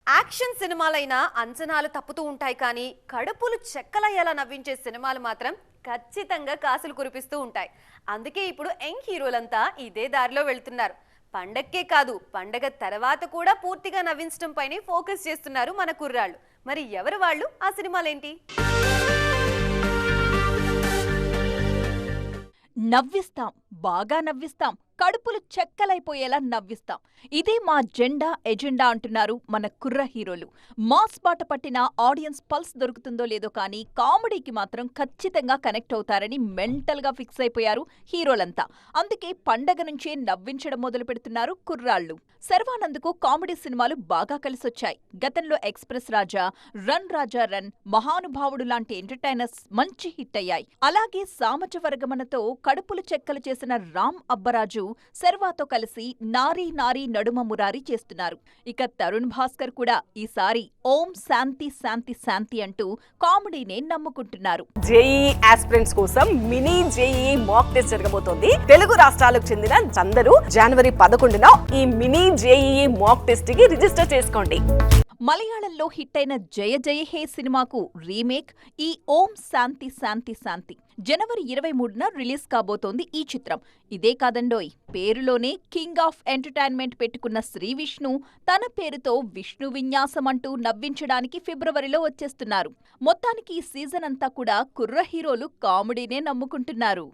Action సినిమాలైనా అంచనాలు తప్పుతూ ఉంటాయి కానీ కడుపులు చెక్కలయ్యేలా నవ్వించే సినిమాలు మాత్రం ఖచ్చితంగా కాసులు కురిపిస్తూ ఉంటాయి. అందుకే ఇప్పుడు యంగ్ హీరోలంతా ఇదే దారిలో వెళ్తున్నారు. పండక్కే కాదు, పండగ తర్వాత కూడా పూర్తిగా నవ్వించడం పైనే ఫోకస్ చేస్తున్నారు మన కుర్రాళ్ళు. మరి ఎవరు వాళ్ళు, ఆ సినిమాలేంటి? నవ్విస్తాం, బాగా నవ్విస్తాం, కడుపులు చెక్కలైపోయేలా నవ్విస్తాం. ఇదే మా ఎజెండా అంటున్నారు మన కుర్ర హీరోలు. మాస్ బాట పట్టిన ఆడియన్స్ పల్స్ దొరుకుతుందో లేదో కానీ కామెడీకి మాత్రం ఖచ్చితంగా కనెక్ట్ అవుతారని మెంటల్ గా ఫిక్స్ అయిపోయారు హీరోలంతా. అందుకే పండగ నుంచే నవ్వించడం మొదలు పెడుతున్నారు కుర్రాళ్ళు. శర్వానంద్కు కామెడీ సినిమాలు బాగా కలిసొచ్చాయి. గతంలో ఎక్స్ప్రెస్ రాజా, రన్ రాజా రన్, మహానుభావుడు లాంటి ఎంటర్టైనర్స్ మంచి హిట్ అయ్యాయి. అలాగే సామజ వర్గమనతో కడుపులు చెక్కలు చేసిన రామ్ అబ్బరాజు శర్వాతో కలిసి నారీ నారీ నడుమ మురారి చేస్తున్నారు. ఇక తరుణ్ భాస్కర్ కూడా ఈసారి ఓం శాంతి శాంతి శాంతి అంటూ కామెడీనే నమ్ముకుంటున్నారు. జేఈ ఆస్పిరెంట్స్ కోసం మినీ జేఈ మాక్ టెస్ట్ జరగబోతోంది. తెలుగు రాష్ట్రాలకు చెందిన అందరూ జనవరి 11న ఈ మినీ జేఈ మాక్ టెస్ట్ కి రిజిస్టర్ చేసుకోండి. మలయాళంలో హిట్ అయిన జయ జయ హే సినిమాకు రీమేక్ ఈ ఓం శాంతి శాంతి శాంతి. జనవరి 23న రిలీజ్ కాబోతోంది ఈ చిత్రం. ఇదే కాదండోయ్, పేరులోనే కింగ్ ఆఫ్ ఎంటర్టైన్మెంట్ పెట్టుకున్న శ్రీ విష్ణు తన పేరుతో విష్ణు విన్యాసం అంటూ నవ్వించడానికి ఫిబ్రవరిలో వచ్చేస్తున్నారు. మొత్తానికి ఈ సీజన్ అంతా కూడా కుర్ర హీరోలు కామెడీనే నమ్ముకుంటున్నారు.